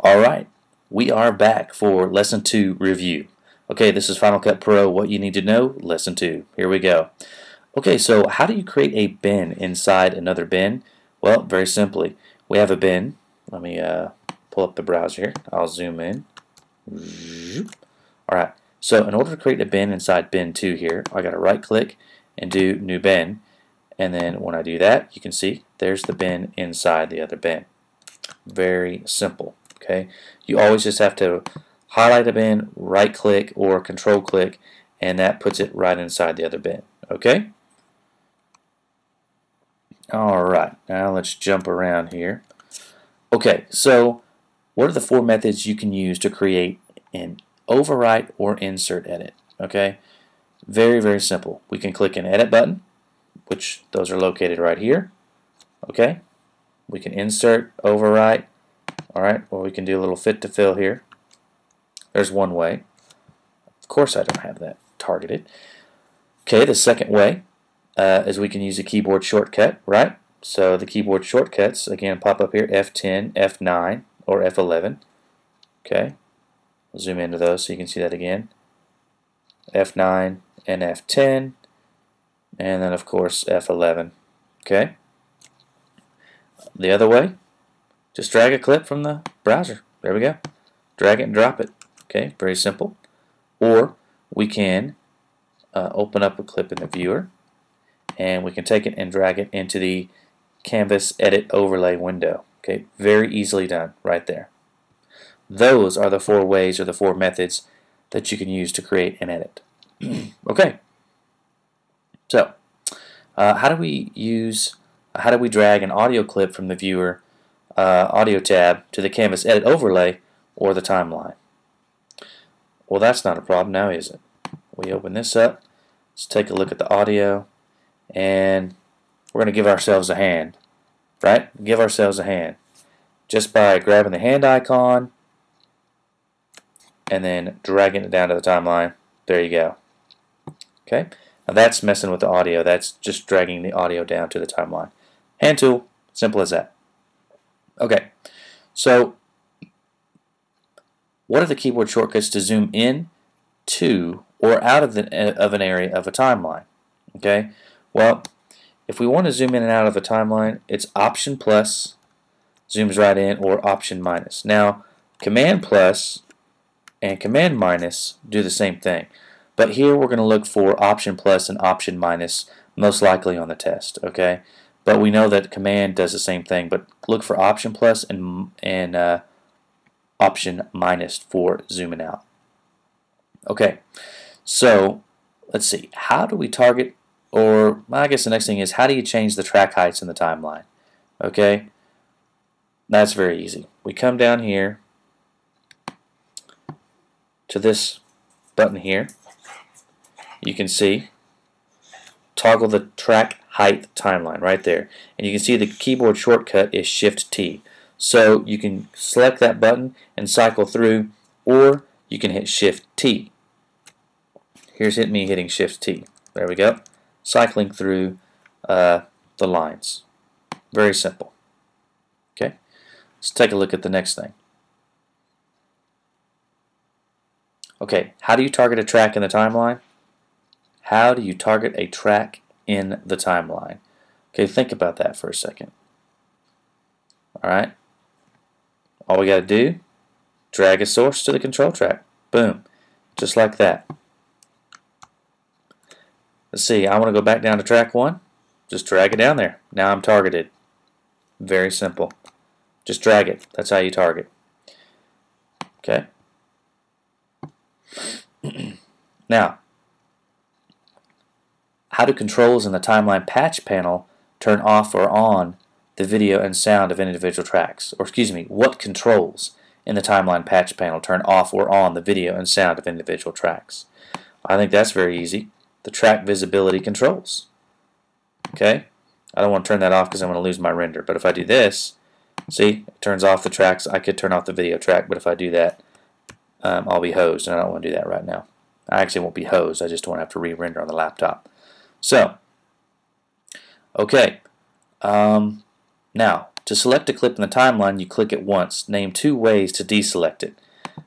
Alright, we are back for Lesson 2 review. Okay, this is Final Cut Pro, what you need to know, Lesson 2. Here we go. Okay, so how do you create a bin inside another bin? Well, very simply, we have a bin. Let me pull up the browser here. I'll zoom in. Alright, so in order to create a bin inside bin 2 here, I got to right click and do new bin. And then when I do that, you can see there's the bin inside the other bin. Very simple. Okay, you always just have to highlight a bin, right click or control click, and that puts it right inside the other bin. Okay? Alright, now let's jump around here. Okay, so what are the 4 methods you can use to create an overwrite or insert edit? Okay, very, very simple. We can click an edit button, which those are located right here. Okay, we can insert, overwrite. Alright, well, we can do a little fit to fill here. There's one way. Of course I don't have that targeted. Okay, the second way is we can use a keyboard shortcut, right? So the keyboard shortcuts, again, pop up here, F10, F9, or F11. Okay, I'll zoom into those so you can see that again. F9 and F10, and then of course F11. Okay, the other way, just drag a clip from the browser. There we go. Drag it and drop it. Okay, very simple. Or we can open up a clip in the viewer, and we can take it and drag it into the Canvas Edit Overlay window. Okay, very easily done right there. Those are the 4 ways or the 4 methods that you can use to create an edit. Okay, so how do we drag an audio clip from the viewer audio tab to the Canvas Edit Overlay or the timeline? Well, that's not a problem now, is it? We open this up. Let's take a look at the audio, and we're going to give ourselves a hand, right? Give ourselves a hand just by grabbing the hand icon and then dragging it down to the timeline. There you go. Okay, now that's messing with the audio. That's just dragging the audio down to the timeline. Hand tool, simple as that. Okay, so what are the keyboard shortcuts to zoom in to or out of an area of a timeline? Okay, well, if we want to zoom in and out of a timeline, it's Option plus, zooms right in, or Option minus. Now, Command plus and Command minus do the same thing, but here we're going to look for Option plus and Option minus most likely on the test. Okay, but we know that Command does the same thing, but look for Option plus and Option minus for zooming out. Okay, so let's see. How do we target, or I guess the next thing is, how do you change the track heights in the timeline? Okay, that's very easy. We come down here to this button here. You can see toggle the track height timeline right there, and you can see the keyboard shortcut is Shift T. So you can select that button and cycle through, or you can hit Shift T. Here's me hitting Shift T. There we go. Cycling through the lines. Very simple. Okay, let's take a look at the next thing. Okay, how do you target a track in the timeline? How do you target a track in the timeline? Okay, think about that for a second. Alright, all we got to do, drag a source to the control track. Boom, just like that. Let's see, I want to go back down to track 1. Just drag it down there. Now I'm targeted. Very simple. Just drag it. That's how you target. Okay. Now, how do controls in the timeline patch panel turn off or on the video and sound of individual tracks? Or excuse me, what controls in the timeline patch panel turn off or on the video and sound of individual tracks? I think that's very easy. The track visibility controls. Okay, I don't want to turn that off because I'm going to lose my render, but if I do this, see, it turns off the tracks. I could turn off the video track, but if I do that, I'll be hosed, and I don't want to do that right now. I actually won't be hosed, I just don't have to re-render on the laptop. So, okay, now To select a clip in the timeline, you click it once. Name 2 ways to deselect it.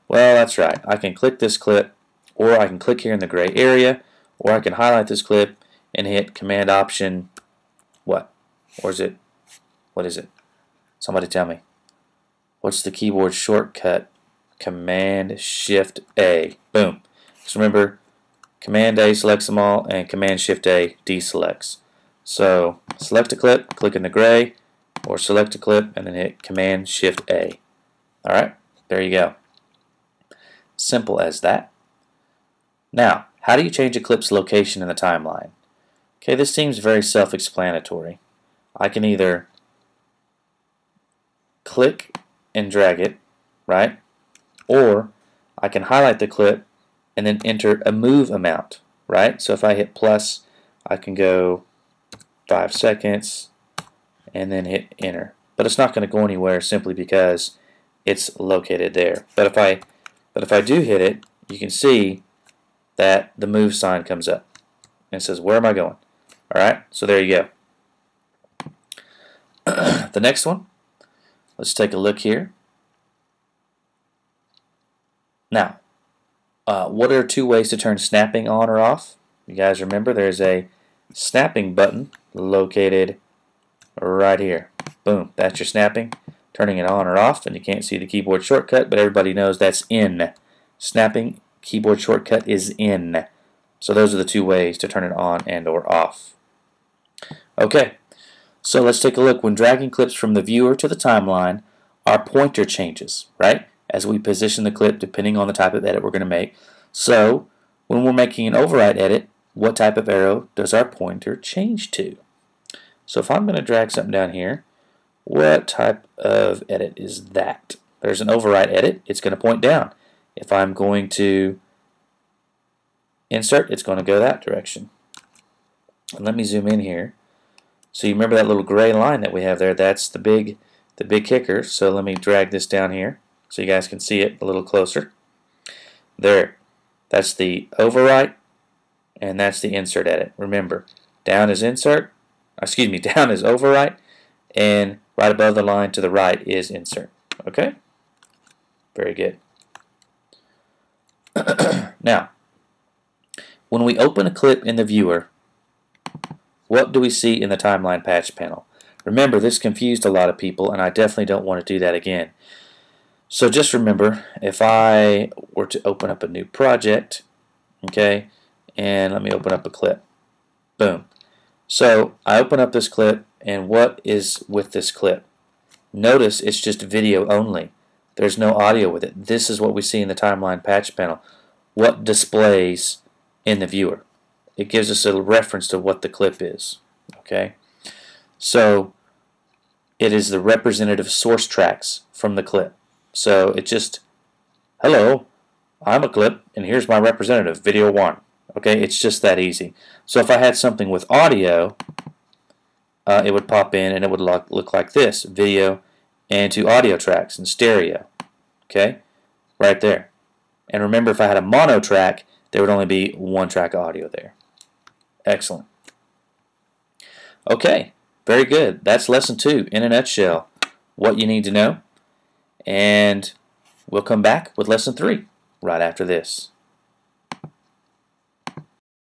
Well, that's right. I can click this clip, or I can click here in the gray area, or I can highlight this clip and hit Command Option, what? Or is it, what is it? Somebody tell me. What's the keyboard shortcut? Command Shift A. Boom. Just remember, Command A selects them all, and Command Shift A deselects. So select a clip, click in the gray, or select a clip and then hit Command Shift A. Alright, there you go. Simple as that. Now, how do you change a clip's location in the timeline? Okay, this seems very self-explanatory. I can either click and drag it, right? Or I can highlight the clip and then enter a move amount, right? So if I hit plus, I can go 5 seconds and then hit enter. But it's not going to go anywhere simply because it's located there. But if I do hit it, you can see that the move sign comes up and it says, where am I going? Alright, so there you go. The next one, let's take a look here. Now, what are 2 ways to turn snapping on or off? You guys remember there's a snapping button located right here. Boom, that's your snapping, turning it on or off, and you can't see the keyboard shortcut, but everybody knows that's in. Snapping keyboard shortcut is in. So those are the 2 ways to turn it on and or off. Okay, so let's take a look. When dragging clips from the viewer to the timeline, our pointer changes, right? As we position the clip depending on the type of edit we're going to make. So when we're making an overwrite edit, what type of arrow does our pointer change to? So if I'm going to drag something down here, what type of edit is that? There's an overwrite edit. It's going to point down. If I'm going to insert, it's going to go that direction. And let me zoom in here. So you remember that little gray line that we have there? That's the big kicker. So let me drag this down here so you guys can see it a little closer. There. That's the overwrite, and that's the insert edit. Remember, down is insert. Excuse me, down is overwrite, and right above the line to the right is insert. Okay? Very good. Now, when we open a clip in the viewer, what do we see in the timeline patch panel? Remember, this confused a lot of people, and I definitely don't want to do that again. So just remember, if I were to open up a new project, okay, and let me open up a clip. Boom. So I open up this clip, and what is with this clip? Notice it's just video only. There's no audio with it. This is what we see in the timeline patch panel. What displays in the viewer? It gives us a reference to what the clip is. Okay, so it is the representative source tracks from the clip. So it just, hello, I'm a clip, and here's my representative, video 1. Okay, it's just that easy. So if I had something with audio, it would pop in and it would look like this, video and 2 audio tracks in stereo. Okay, right there. And remember, if I had a mono track, there would only be 1 track of audio there. Excellent. Okay, very good. That's lesson 2 in a nutshell. What you need to know. And we'll come back with lesson 3 right after this.